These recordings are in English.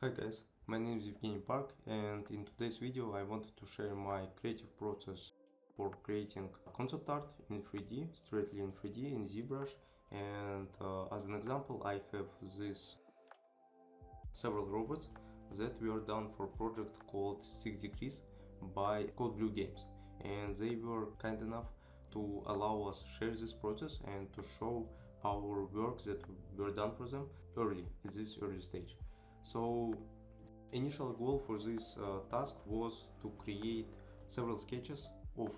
Hi guys, my name is Evgenii Park, and in today's video I wanted to share my creative process for creating concept art in 3D, straightly in 3D in ZBrush. And as an example, I have these several robots that were done for a project called 6 Degrees by Code Games, and they were kind enough to allow us share this process and to show our work that were done for them early, at this early stage. So initial goal for this task was to create several sketches of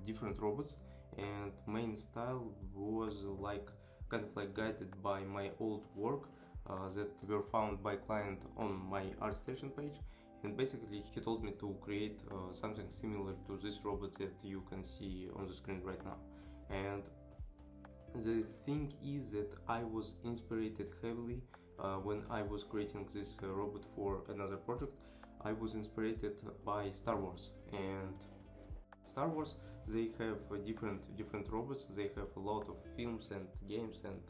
different robots, and main style was kind of like guided by my old work that were found by client on my ArtStation page. And basically he told me to create something similar to this robot that you can see on the screen right now. And the thing is that I was inspired heavily when I was creating this robot for another project. I was inspired by Star Wars, and Star Wars, they have different robots. They have a lot of films and games and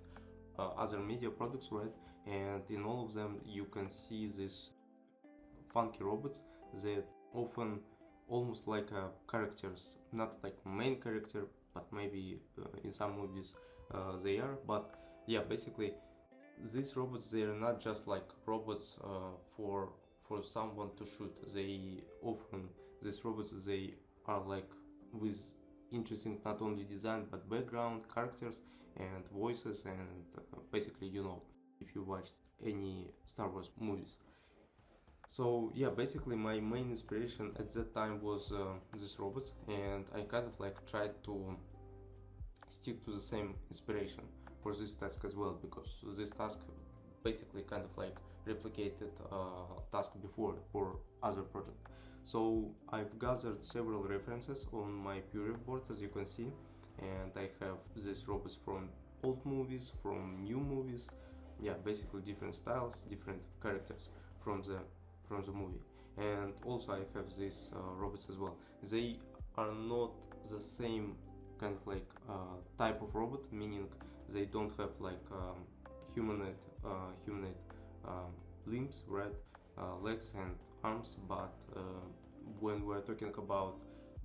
other media products, right? And in all of them you can see these funky robots that often almost like characters, not like main character, but maybe in some movies they are. But yeah, basically these robots, they are not just like robots for someone to shoot. They often, these robots, they are like with interesting not only design but background, characters and voices, and basically, you know, if you watched any Star Wars movies. So yeah, basically my main inspiration at that time was these robots, and I kind of like tried to stick to the same inspiration for this task as well, because this task basically kind of like replicated task before for other project. So I've gathered several references on my Purif board, as you can see, and I have these robots from old movies, from new movies, yeah, basically different styles, different characters from the movie. And also I have these robots as well. They are not the same kind of like type of robot, meaning they don't have like humanoid limbs, right, legs and arms, but when we're talking about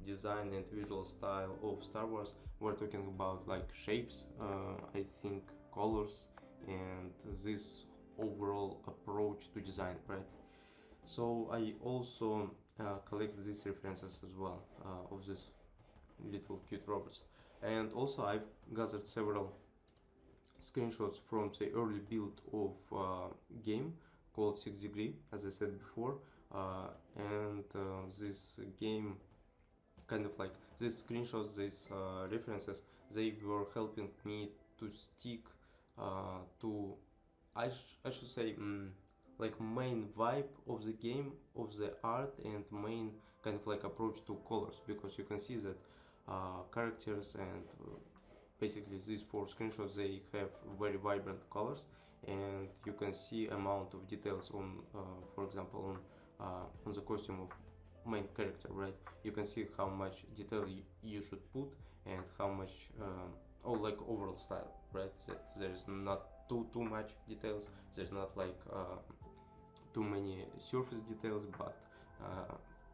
design and visual style of Star Wars, we're talking about like shapes, I think colors, and this overall approach to design, right? So I also collect these references as well of these little cute robots. And also I've gathered several screenshots from the early build of game called 6 Degree, as I said before, and this game kind of like these screenshots, these references, they were helping me to stick to I should say like main vibe of the game, of the art, and main kind of like approach to colors, because you can see that characters and basically these four screenshots, they have very vibrant colors, and you can see amount of details on for example on the costume of main character, right? You can see how much detail you should put, and how much or like overall style, right? That there's not too much details, there's not like too many surface details,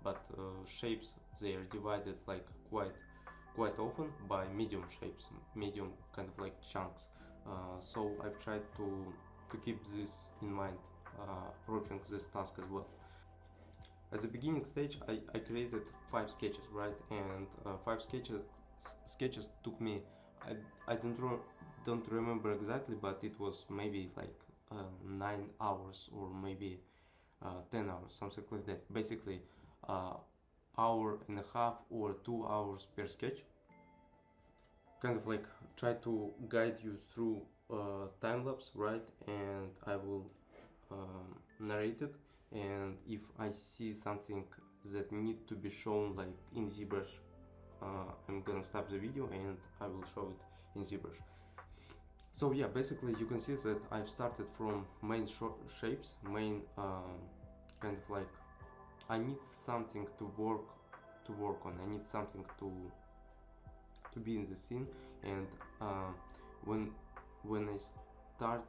but shapes, they are divided like quite often by medium shapes, medium kind of like chunks. So I've tried to keep this in mind approaching this task as well. At the beginning stage, I created 5 sketches, right? And 5 sketches took me, I don't remember exactly, but it was maybe like 9 hours or maybe 10 hours, something like that. Basically, hour and a half or 2 hours per sketch. Kind of like try to guide you through time lapse, right? And I will narrate it. And if I see something that need to be shown like in ZBrush, I'm gonna stop the video and I will show it in ZBrush. So yeah, basically you can see that I've started from main shapes, main kind of like I need something to work on. I need something to be in the scene, and when I start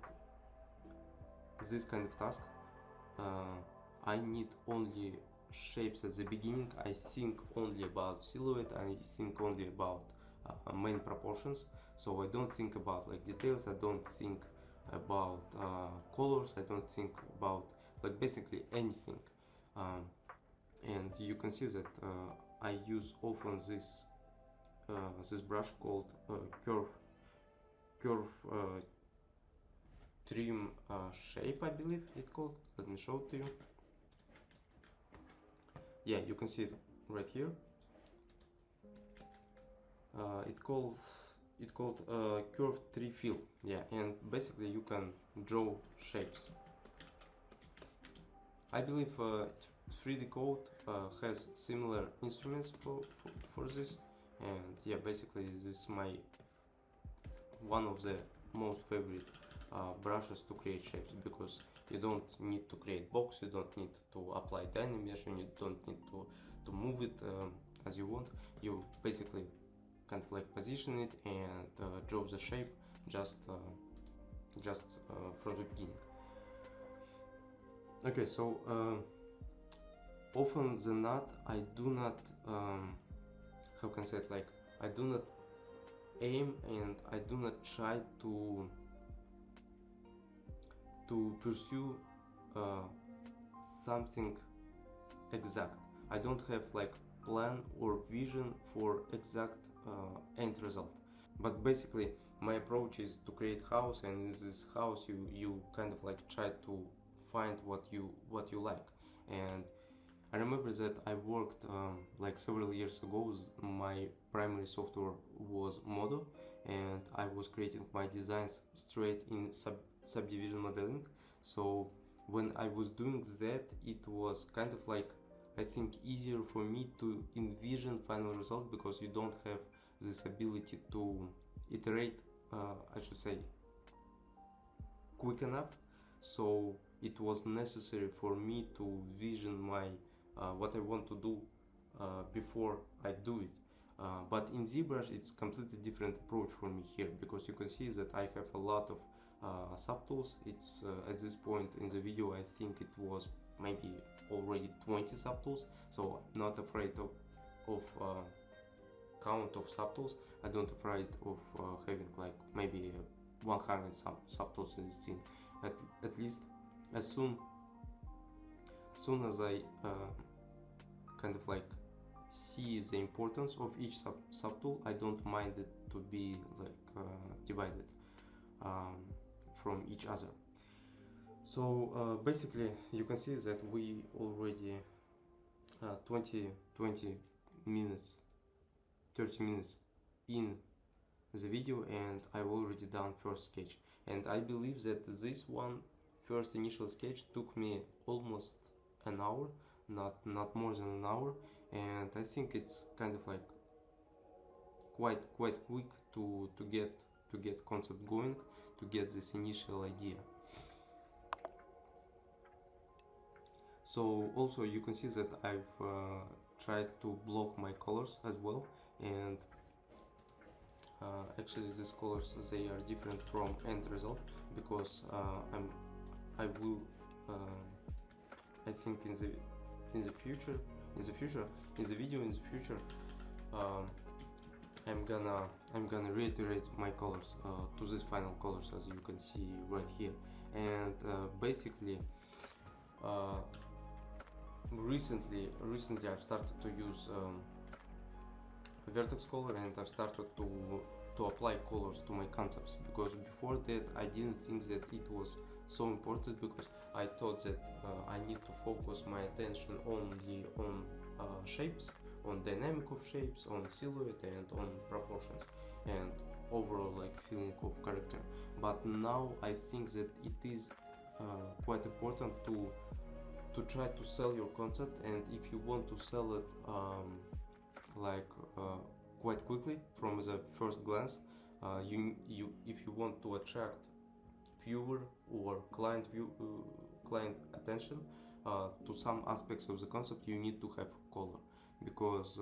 this kind of task, I need only shapes at the beginning. I think only about silhouette, I think only about main proportions, so I don't think about like details, I don't think about colors, I don't think about like basically anything. And you can see that I use often this brush called curve trim shape, I believe it called. Let me show it to you. Yeah, you can see it right here. It called curve tree fill. Yeah, and basically you can draw shapes. I believe 3D Code has similar instruments for this, and yeah, basically this is my one of the most favorite brushes to create shapes, because you don't need to create box, you don't need to apply the animation, you don't need to move it as you want. You basically kind of like position it and draw the shape just from the beginning. Okay, so often than not, I do not how can I say it, like I do not aim and I do not try to pursue something exact. I don't have like plan or vision for exact end result, but basically my approach is to create house, and in this house you kind of like try to find what you like. And I remember that I worked like several years ago, my primary software was Modo, and I was creating my designs straight in subdivision modeling. So when I was doing that, it was kind of like, I think, easier for me to envision final result, because you don't have this ability to iterate, I should say, quick enough. So it was necessary for me to vision my what I want to do before I do it. But in ZBrush it's completely different approach for me here, because you can see that I have a lot of subtools. It's at this point in the video I think it was maybe already 20 subtools, so I'm not afraid of count of subtools. I don't afraid of having like maybe 100 subtools in this thing. At least as soon as I kind of like see the importance of each subtool, I don't mind it to be like divided from each other. So basically you can see that we already 20 minutes 30 minutes in the video, and I've already done first sketch, and I believe that this one first initial sketch took me almost an hour, not more than an hour, and I think it's kind of like quite quick to get concept going, to get this initial idea. So also you can see that I've tried to block my colors as well, and actually these colors, they are different from end result, because I will I think in the video in the future I'm gonna reiterate my colors to these final colors, as you can see right here. And basically recently I've started to use vertex color, and I've started to apply colors to my concepts, because before that I didn't think that it was so important, because I thought that I need to focus my attention only on shapes, on dynamic of shapes, on silhouette, and on proportions, and overall like feeling of character. But now I think that it is quite important to try to sell your concept, and if you want to sell it quite quickly from the first glance, if you want to attract viewer or client attention to some aspects of the concept, you need to have color, because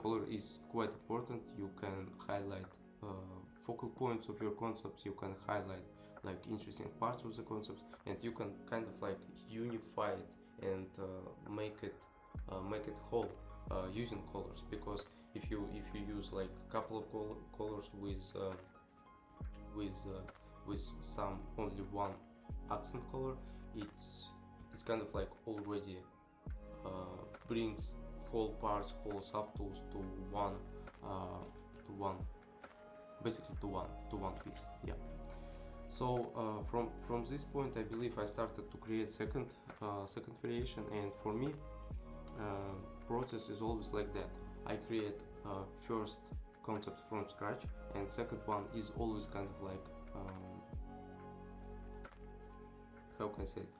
color is quite important. You can highlight focal points of your concepts, you can highlight like interesting parts of the concepts, and you can kind of like unify it and make it whole using colors. Because if you use like a couple of colors with some only one accent color, it's kind of like already brings whole parts, whole subtools to one basically to one piece. Yeah. So from this point, I believe I started to create second variation, and for me, process is always like that. I create first concept from scratch, and second one is always kind of like how can I say it?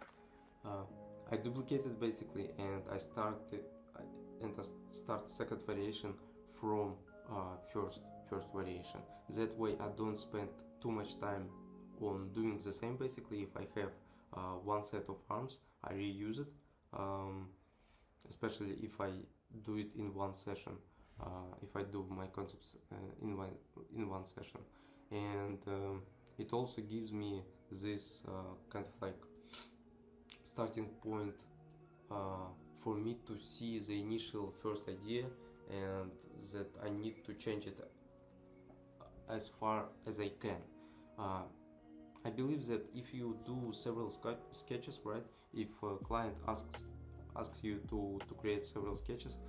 I duplicate it basically, and I start second variation from first variation. That way I don't spend too much time on doing the same. Basically, if I have one set of arms, I reuse it, especially if I do it in one session, if I do my concepts in one session. And it also gives me this kind of like starting point for me to see the initial first idea, and that I need to change it as far as I can. I believe that if you do several sketches, right? If a client asks you to create several sketches,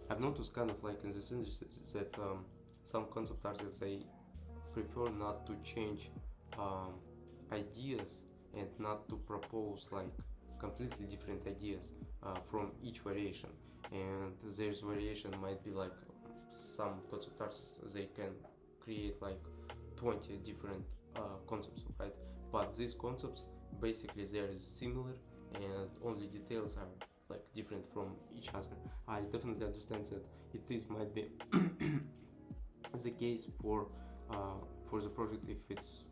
I've noticed kind of like in this industry that some concept artists, they prefer not to change ideas and not to propose like completely different ideas from each variation. And there's variation might be like some concept artists, they can create like 20 different concepts, right? But these concepts basically they are similar, and only details are like different from each other. I definitely understand that it might be the case for the project if it's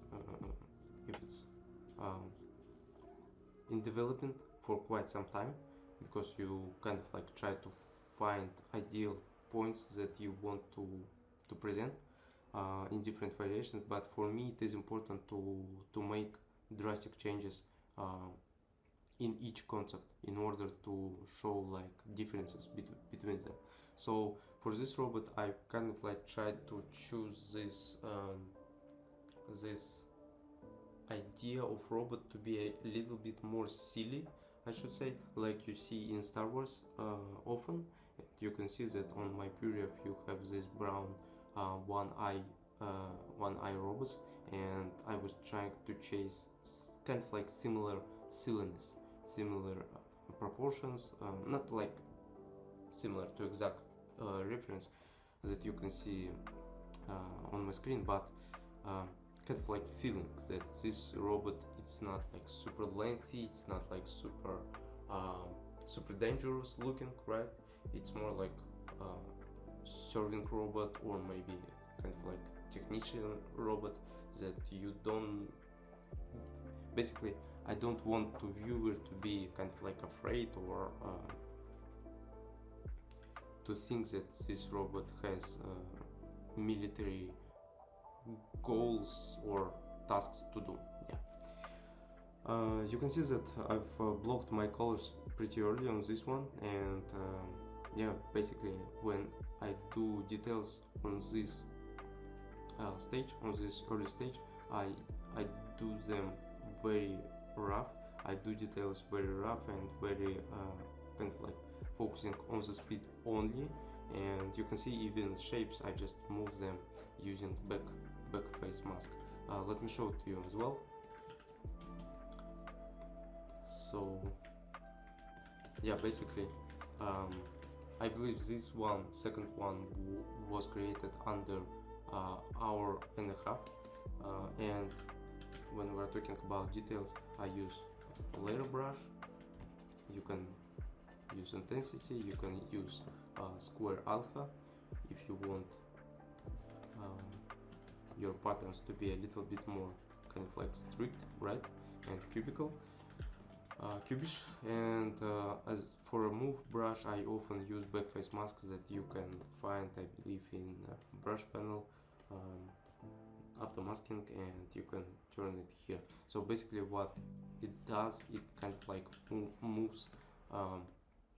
in development for quite some time, because you kind of like try to find ideal points that you want to present in different variations. But for me, it is important to make drastic changes in each concept in order to show like differences between them. So for this robot, I kind of like tried to choose this idea of robot to be a little bit more silly, I should say, like you see in Star Wars often. And you can see that on my preview you have this brown one eye robots, and I was trying to chase kind of like similar silliness, similar proportions, not like similar to exact reference that you can see on my screen, but kind of like feeling that this robot, it's not like super lengthy, it's not like super dangerous looking, right? It's more like serving robot, or maybe kind of like technician robot that you don't basically. I don't want the viewer to be kind of like afraid or to think that this robot has military goals or tasks to do. Yeah. You can see that I've blocked my colors pretty early on this one, and yeah, basically when I do details on this early stage, I do them very rough. I do details very rough and very kind of like focusing on the speed only. And you can see even shapes, I just move them using back face mask. Let me show it to you as well. So yeah, basically I believe this second one was created under hour and a half, and when we're talking about details, I use layer brush. You can use intensity, you can use square alpha if you want your patterns to be a little bit more kind of like strict, right? And cubish. And as for a move brush, I often use backface masks that you can find, I believe, in brush panel. after masking, and you can turn it here. So basically what it does, it kind of like moves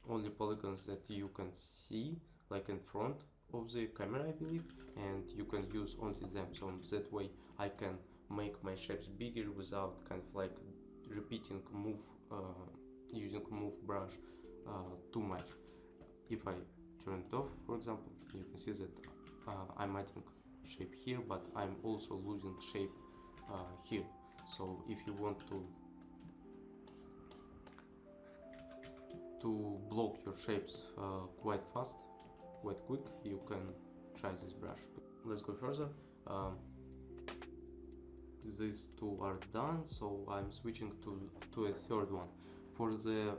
only polygons that you can see, like in front of the camera, I believe, and you can use only them. So that way I can make my shapes bigger without kind of like repeating move using move brush too much. If I turn it off, for example, you can see that I'm adding shape here, but I'm also losing shape here. So if you want to block your shapes quite fast, quite quick, you can try this brush. Let's go further. These two are done, so I'm switching to a third one. For the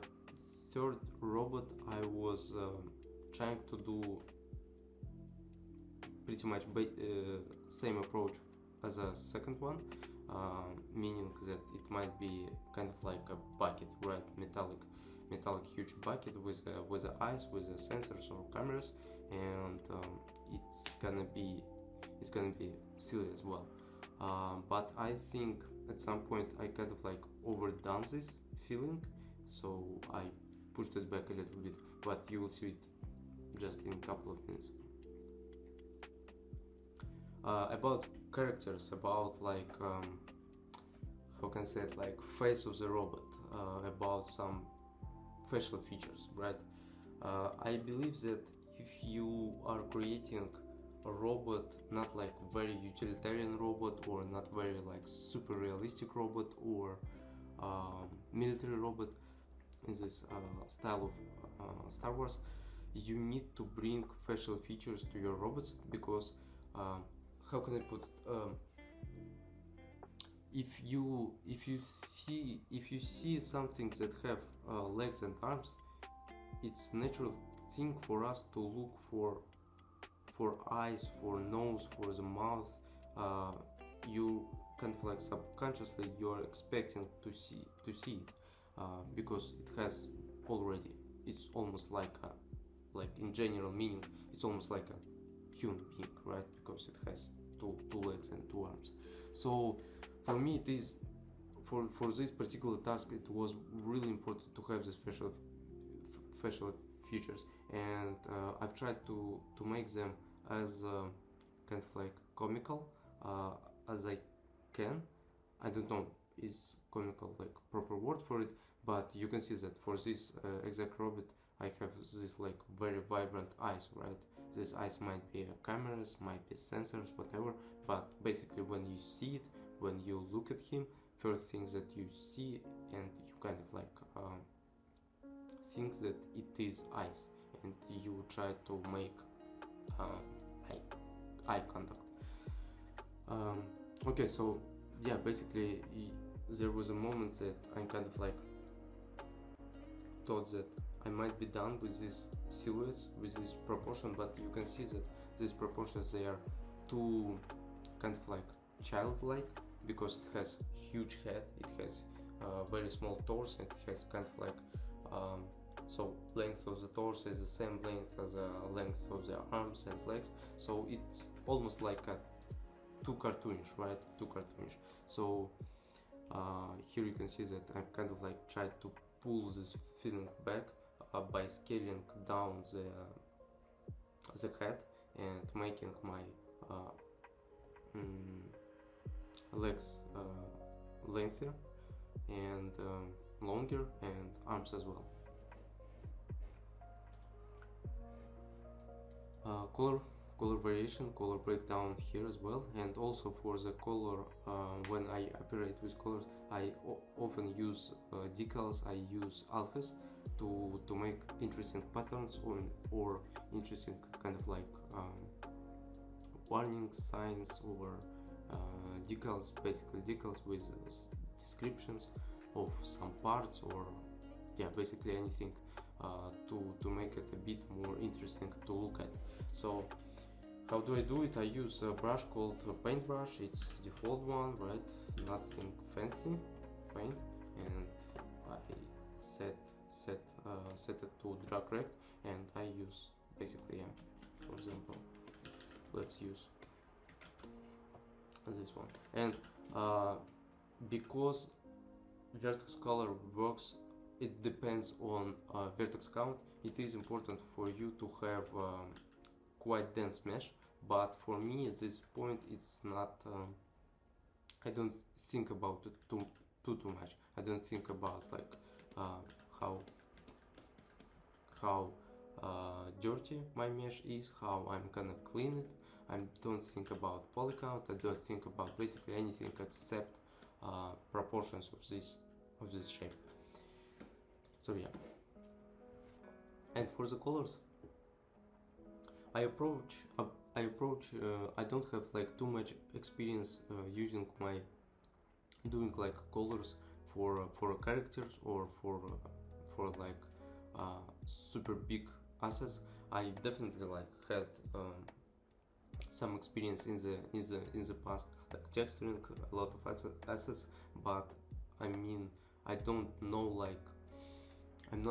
third robot, I was trying to do pretty much same approach as a second one, meaning that it might be kind of like a bucket, right? Metallic huge bucket with the eyes, with the sensors or cameras, and it's gonna be silly as well. But I think at some point I kind of like overdone this feeling, so I pushed it back a little bit, but you will see it just in a couple of minutes. About characters, about like how can I say it, like face of the robot, about some facial features, right? I believe that if you are creating a robot, not like very utilitarian robot, or not very like super realistic robot, or military robot in this style of Star Wars, you need to bring facial features to your robots, because how can I put it? If you see something that have legs and arms, it's natural thing for us to look for eyes, for nose, for the mouth. You kind of like subconsciously you're expecting to see it, because it has already. It's almost like in general meaning, it's almost like a human being, right? Because it has two legs and two arms. So for me, it is for this particular task, it was really important to have these facial features, and I've tried to make them as kind of like comical as I can. I don't know, is comical like proper word for it, but you can see that for this exact robot I have this like very vibrant eyes, right? These eyes might be cameras, might be sensors, whatever, but basically when you see it, when you look at him, first things that you see, and you kind of like think that it is eyes, and you try to make eye contact. Okay, so yeah, basically there was a moment that I kind of like thought that I might be done with these silhouettes, with this proportion, but you can see that these proportions, they are too kind of like childlike, because it has huge head, it has very small torso, it has kind of like so length of the torso is the same length as the length of the arms and legs, so it's almost like a too cartoonish, right? Too cartoonish. So here you can see that I've kind of like tried to pull this feeling back by scaling down the head and making my legs lengthier and longer, and arms as well. Color variation, color breakdown here as well, and also for the color, when I operate with colors, I often use decals, I use alphas to make interesting patterns or interesting kind of like warning signs, or decals, basically decals with descriptions of some parts, or yeah, basically anything to make it a bit more interesting to look at. So how do I do it? I use a brush called paintbrush. It's default one, right? Nothing fancy, paint, and I set it to drag rect, and I use basically, for example, let's use this one. And because vertex color works, it depends on vertex count. It is important for you to have quite dense mesh, but for me at this point it's not. I don't think about it too much. I don't think about like how dirty my mesh is, how I'm gonna clean it. I don't think about poly count. I don't think about basically anything except proportions of this shape. So yeah. And for the colors, I don't have like too much experience using doing like colors for characters or for like super big assets. I definitely like had some experience in the past, like texturing a lot of assets, but I mean I don't know, like I'm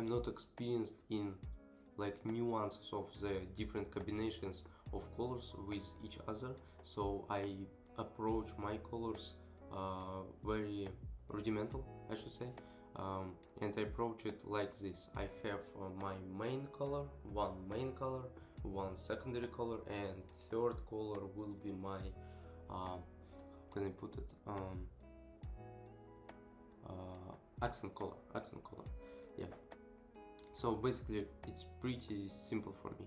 not experienced in like nuances of the different combinations of colors with each other, so I approach my colors very rudimental, I should say, and I approach it like this. I have my main color, one secondary color, and third color will be my how can I put it, accent color, yeah. So basically it's pretty simple for me.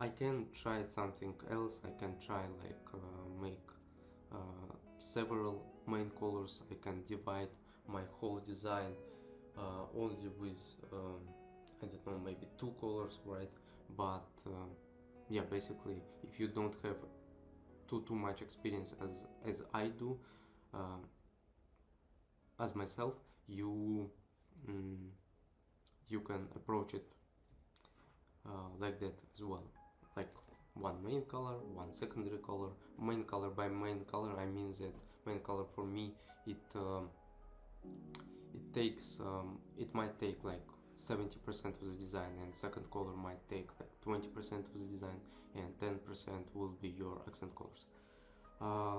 I can try something else. I can try like make several main colors. I can divide my whole design only with I don't know, maybe 2 colors, right? But yeah, basically if you don't have too much experience as I do, as myself, you can approach it like that as well, like one main color, one secondary color. Main color, by main color I mean that main color for me, it takes it might take like 70% of the design, and second color might take like 20% of the design, and 10% will be your accent colors.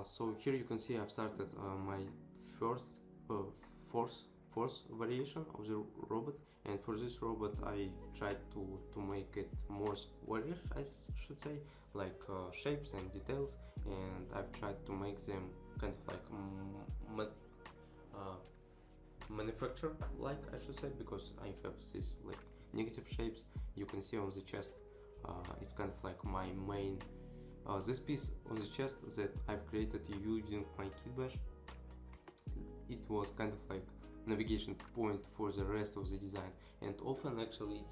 So here you can see I've started my fourth variation of the robot, and for this robot I tried to make it more squarish, I should say, like shapes and details, and I've tried to make them kind of like manufacture like, I should say, because I have this like negative shapes. You can see on the chest, it's kind of like my main this piece on the chest that I've created using my Kitbash. It was kind of like navigation point for the rest of the design, and often actually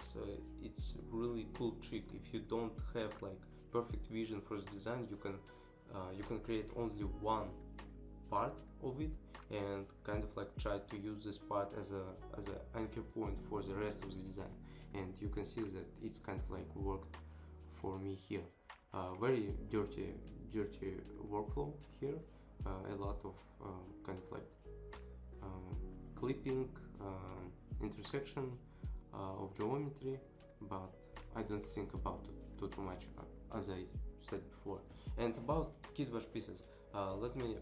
it's really cool trick. If you don't have like perfect vision for the design, you can create only one part of it and kind of like try to use this part as a anchor point for the rest of the design, and you can see that it's kind of like worked for me here. Very dirty workflow here, a lot of kind of like clipping, intersection of geometry, but I don't think about it too much, as I said before. And about Kitbash pieces, let me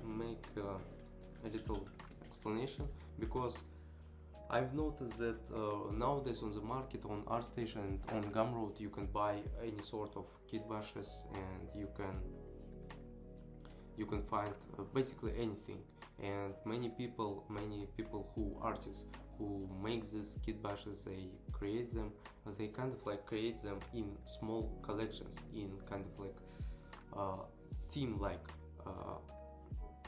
make a little explanation, because I've noticed that nowadays on the market, on ArtStation and on Gumroad, you can buy any sort of Kitbashes, and you can find basically anything. And many people artists who make these Kitbashes, they create them, they kind of like create them in small collections, in kind of like theme like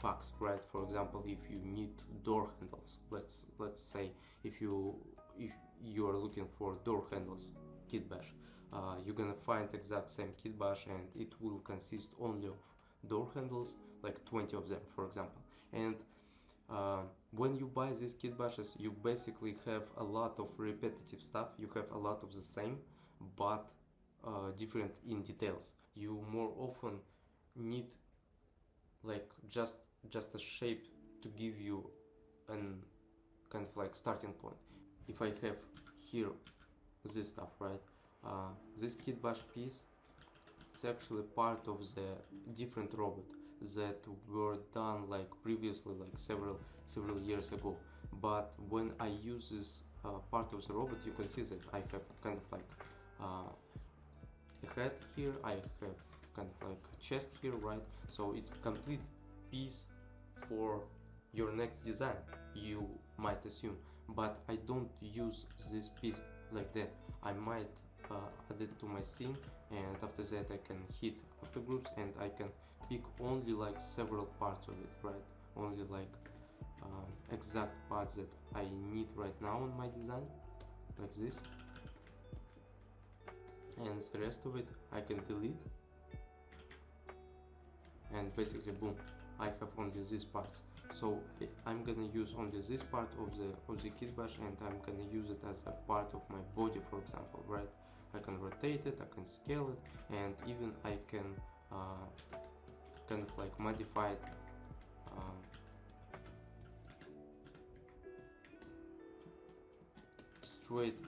packs, right? For example, if you need door handles, let's say if you are looking for door handles Kitbash, you're gonna find exact same Kitbash, and it will consist only of door handles, like 20 of them, for example. And when you buy these Kitbashes, you basically have a lot of repetitive stuff. You have a lot of the same, but different in details. You more often need like just a shape to give you an kind of like starting point. If I have here this stuff, right, this Kitbash piece, it's actually part of the different robot that were done like previously, like several years ago. But when I use this part of the robot, you can see that I have kind of like a head here, I have kind of like a chest here, right? So it's a complete piece for your next design, you might assume. But I don't use this piece like that. I might add it to my scene, and after that I can hit after groups and I can pick only like several parts of it, right? Only like exact parts that I need right now on my design, like this, and the rest of it I can delete, and basically boom, I have only these parts. So I'm gonna use only this part of the Kitbash, and I'm gonna use it as a part of my body, for example, right? I can rotate it, I can scale it, and even I can kind of like modify it straight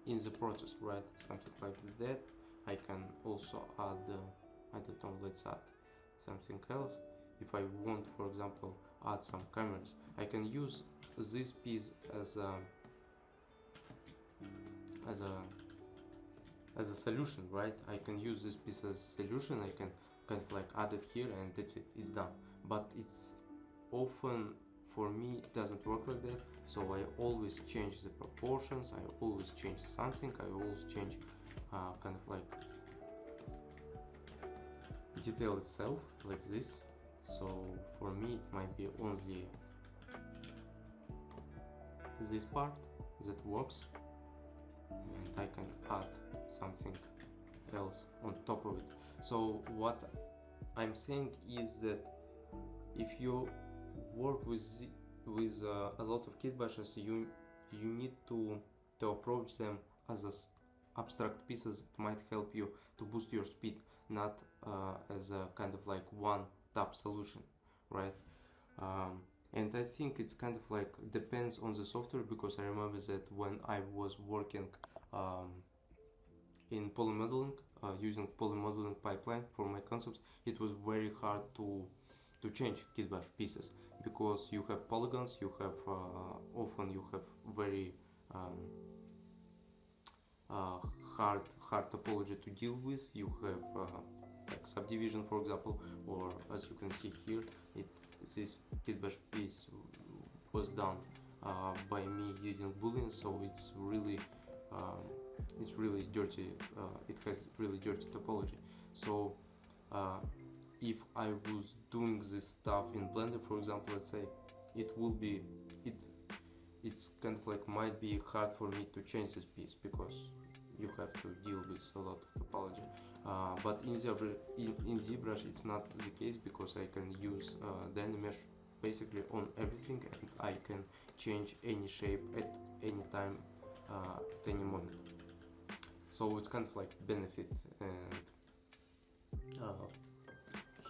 in the process, right? Something like that. I can also add I don't know, let's add something else. If I want, for example, add some cameras, I can use this piece as a solution, right? I can use this piece as a solution. I can kind of like add it here, and that's it, it's done. But it's often, for me, it doesn't work like that. So I always change the proportions, I always change something, I always change kind of like detail itself, like this. So for me it might be only this part that works, and I can add something else on top of it. So what I'm saying is that if you work with a lot of kitbashers, you need to approach them as abstract pieces that might help you to boost your speed, not as a kind of like one tap solution, right? And I think it's kind of like depends on the software, because I remember that when I was working in polymodeling, using polymodeling pipeline for my concepts, it was very hard to change kitbash pieces, because you have polygons, you have often you have very hard topology to deal with. You have like subdivision, for example, or as you can see here, this kitbash piece was done by me using booleans, so it's really dirty. It has really dirty topology. So if I was doing this stuff in Blender, for example, let's say, it's kind of like might be hard for me to change this piece, because you have to deal with a lot of topology. But in ZBrush it's not the case, because I can use Dynamesh basically on everything, and I can change any shape at any time, at any moment. So it's kind of like benefit and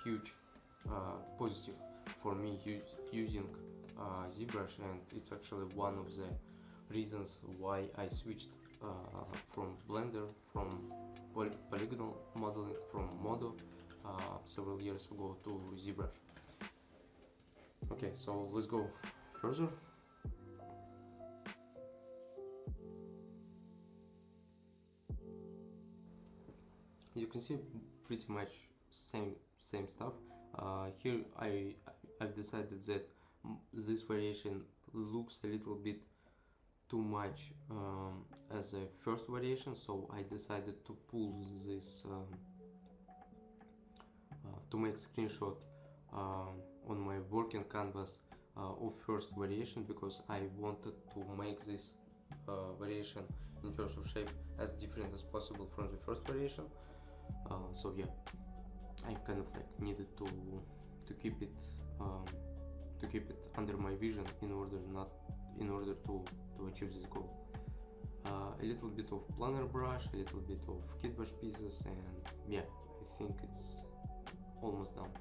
huge positive for me using ZBrush, and it's actually one of the reasons why I switched from Blender, from polygonal modeling, from Modo several years ago, to ZBrush. Okay, so let's go further. You can see pretty much same stuff. Here I've decided that this variation looks a little bit too much as a first variation, so I decided to pull this to make screenshot on my working canvas of first variation, because I wanted to make this variation in terms of shape as different as possible from the first variation. So yeah, I kind of like needed to keep it under my vision in order to achieve this goal. A little bit of planar brush, a little bit of kitbash pieces, and yeah, I think it's almost done.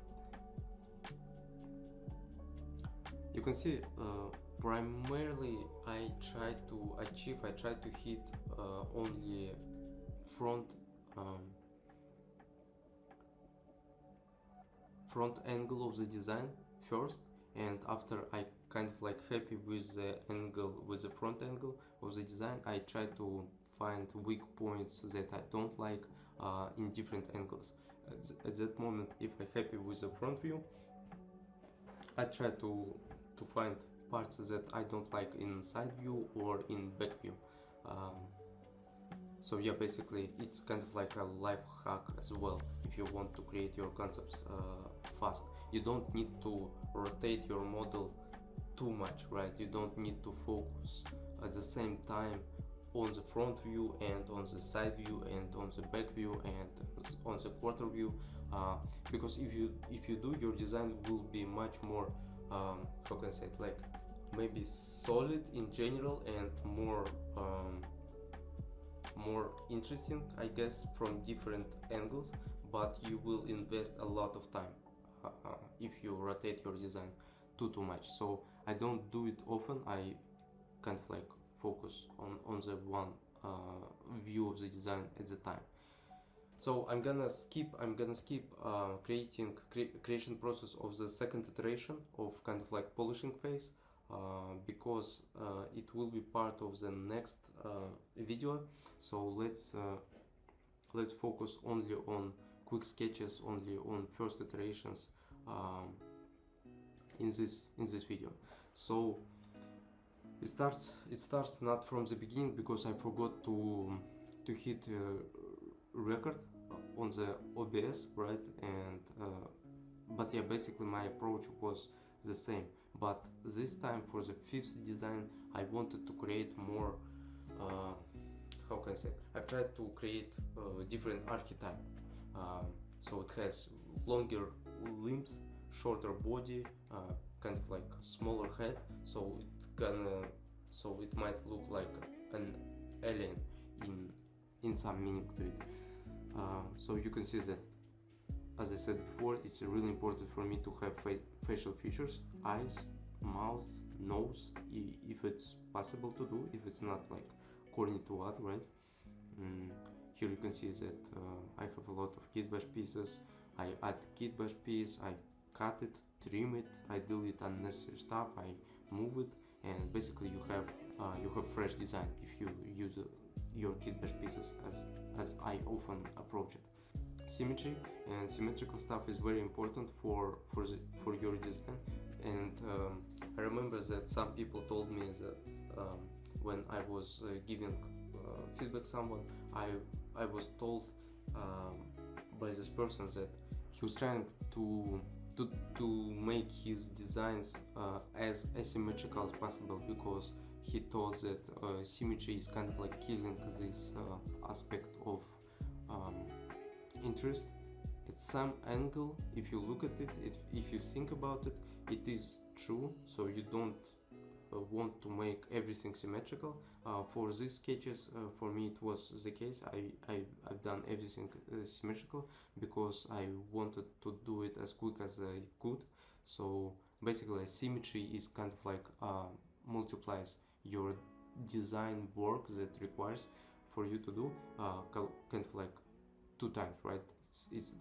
You can see primarily I try to hit only front front angle of the design first, and after I kind of like happy with the angle, with the front angle of the design, I try to find weak points that I don't like in different angles. At that moment, if I'm happy with the front view, I try to find parts that I don't like in side view or in back view. So yeah, basically it's kind of like a life hack as well. If you want to create your concepts fast, you don't need to rotate your model too much, right? You don't need to focus at the same time on the front view and on the side view and on the back view and on the quarter view, because if you do, your design will be much more how can I say it, like maybe solid in general and more interesting, I guess, from different angles, but you will invest a lot of time if you rotate your design too much. So I don't do it often. I kind of like focus on the one view of the design at the time. So I'm gonna skip creation process of the second iteration of kind of like polishing phase, because it will be part of the next video. So let's focus only on quick sketches, only on first iterations in this video. So it starts not from the beginning, because I forgot to hit record on the OBS, right? And but yeah, basically my approach was the same, but this time for the fifth design I wanted to create more how can I say, I've tried to create different archetype, so it has longer limbs, shorter body, kind of like smaller head, so it might look like an alien in some meaning to it. So you can see that, as I said before, it's really important for me to have facial features, eyes, mouth, nose, if it's possible to do, if it's not like corny to add, right? Here you can see that I have a lot of kitbash pieces. I add kitbash piece, I cut it, trim it, I delete unnecessary stuff, I move it, and basically you have fresh design if you use your kitbash pieces as I often approach it. Symmetry and symmetrical stuff is very important for your design, and I remember that some people told me that when I was giving feedback someone, I was told by this person that he was trying to make his designs as asymmetrical as possible, because he thought that symmetry is kind of like killing this aspect of interest. At some angle, if you look at it, if you think about it, it is true. So you don't want to make everything symmetrical. For these sketches, for me it was the case. I've done everything symmetrical because I wanted to do it as quick as I could. So basically symmetry is kind of like multiplies your design work that requires for you to do kind of like 2 times, right? It's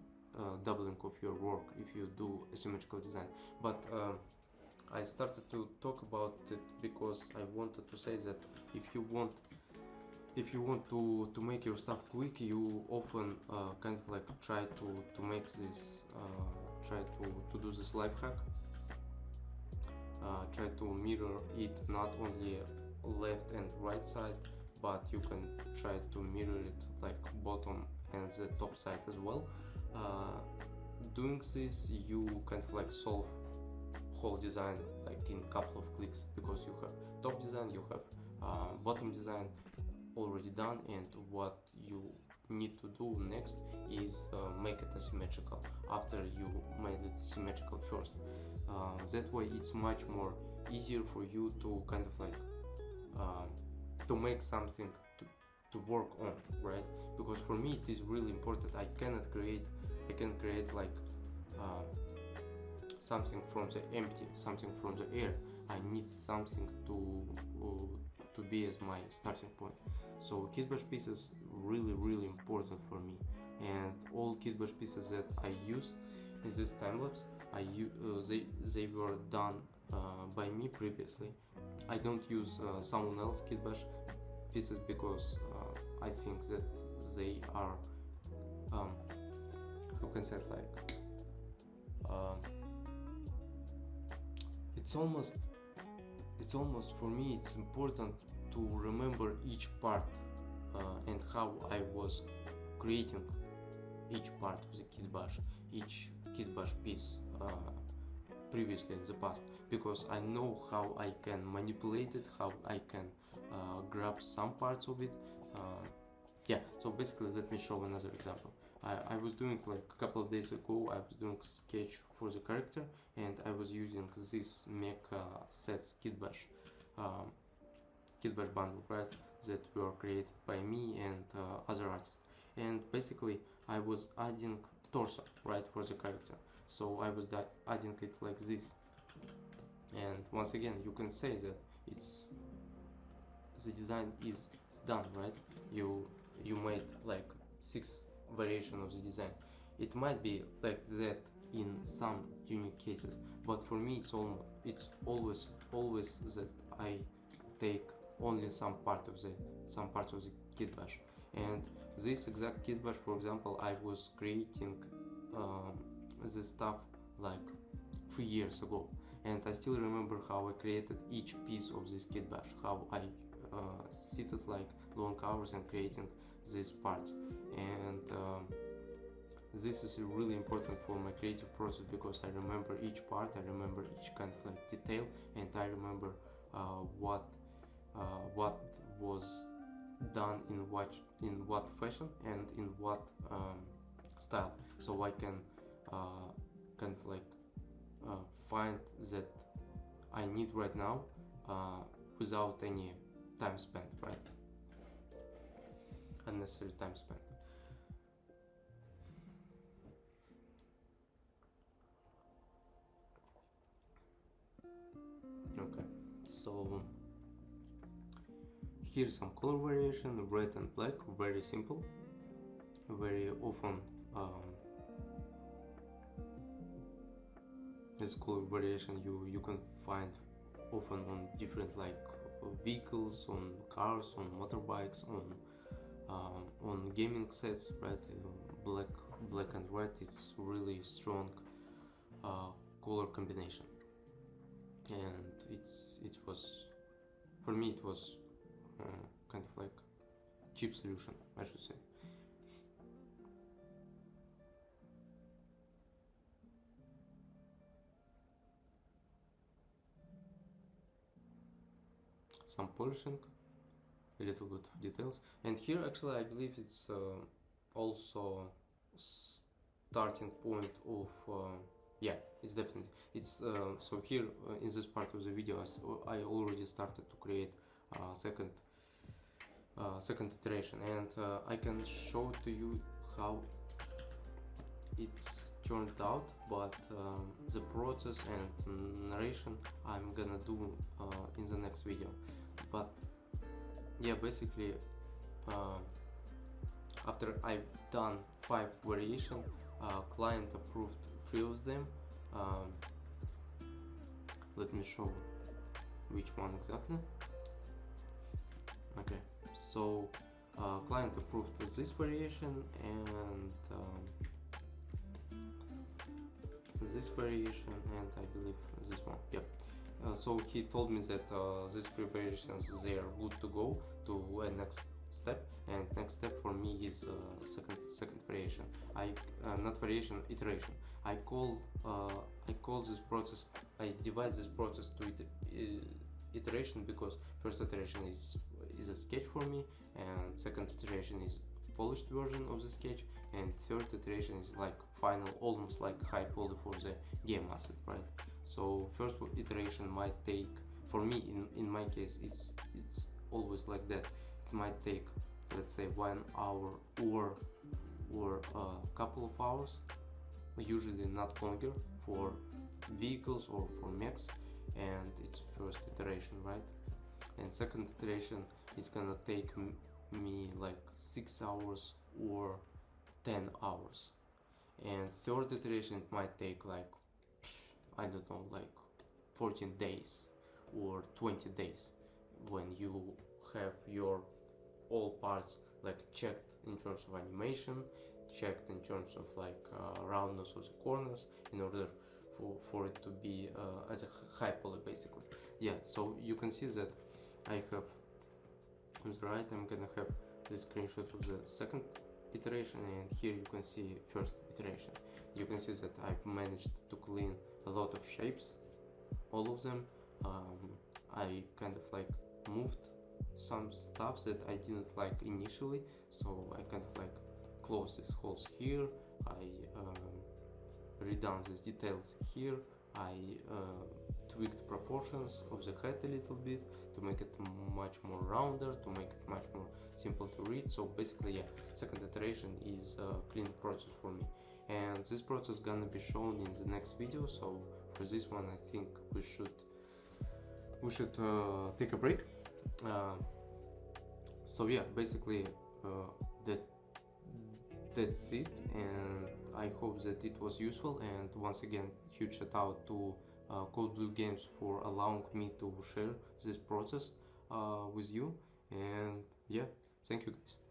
doubling of your work if you do a symmetrical design. But I started to talk about it because I wanted to say that if you want to make your stuff quick, you often kind of like try to make this try to do this life hack, try to mirror it not only left and right side, but you can try to mirror it like bottom and the top side as well. Doing this, you kind of like solve whole design like in couple of clicks, because you have top design, you have bottom design already done, and what you need to do next is make it asymmetrical after you made it symmetrical first. That way it's much more easier for you to kind of like to make something to work on, right? Because for me it is really important. I can create like something from the empty, something from the air. I need something to be as my starting point. So kitbash pieces really important for me, and all kitbash pieces that I use, in this time lapse, they were done by me previously. I don't use someone else Kitbash pieces because I think that they are how can I say it, like it's almost for me it's important to remember each part and how I was creating each part of the Kitbash, each Kitbash piece previously in the past, because I know how I can manipulate it, how I can grab some parts of it. Yeah, so basically let me show another example. I was doing, like a couple of days ago, I was doing sketch for the character, and I was using this mecha sets Kitbash bundle, right, that were created by me and other artists. And basically I was adding torso, right, for the character, so I was adding it like this. And once again, you can say that it's the design is done, right? You made like 6 variation of the design. It might be like that in some unique cases, but for me it's always that I take only some parts of the Kitbash. And this exact Kitbash, for example, I was creating this stuff like 3 years ago, and I still remember how I created each piece of this Kitbash, how I seated like long hours and creating these parts. And this is really important for my creative process, because I remember each part, I remember each kind of like detail, and I remember what was done in what fashion and in what style, so I can kind of like find that I need right now without any time spent, right? Unnecessary time spent. Okay, so here's some color variation, red and black, very simple, very often this color variation you can find often on different like vehicles, on cars, on motorbikes, on gaming sets, right? Black and red, it's really strong color combination, and it was, for me it was kind of like cheap solution, I should say. Some polishing, a little bit of details, and here actually I believe it's also starting point of yeah, it's definitely, it's so here in this part of the video I already started to create second iteration, and I can show to you how it's turned out, but the process and narration I'm gonna do in the next video. But yeah, basically after I've done 5 variation, client approved 3 of them. Let me show which one exactly. Okay, so client approved this variation and this variation, and I believe this one. Yep. So he told me that these 3 variations, they are good to go to a next step, and next step for me is second variation. Not variation, iteration. I call this process, I divide this process to iteration, because first iteration is a sketch for me, and second iteration is polished version of the sketch, and third iteration is like final, almost like high poly for the game asset, right? So first iteration might take, for me in my case, it's always like that. It might take, let's say, 1 hour or a couple of hours, usually not longer, for vehicles or for mechs, and it's first iteration, right? And second iteration is gonna take me like 6 hours or 10 hours. and third iteration it might take like, I don't know, like 14 days or 20 days when you have your all parts like checked in terms of animation, checked in terms of like roundness of the corners, in order for it to be as a high poly basically. Yeah, so you can see that I have on the right, I'm gonna have this screenshot of the second iteration, and here you can see first iteration. You can see that I've managed to clean a lot of shapes, all of them. I kind of like moved some stuff that I didn't like initially, so I kind of like closed these holes here, I redone these details here, I tweaked proportions of the head a little bit to make it much more rounder, to make it much more simple to read. So basically, yeah, second iteration is a clean process for me, and this process gonna be shown in the next video. So for this one, I think we should take a break. So yeah, basically that's it, and I hope that it was useful. And once again, huge shout out to Code Blue Games for allowing me to share this process with you. And yeah, thank you guys.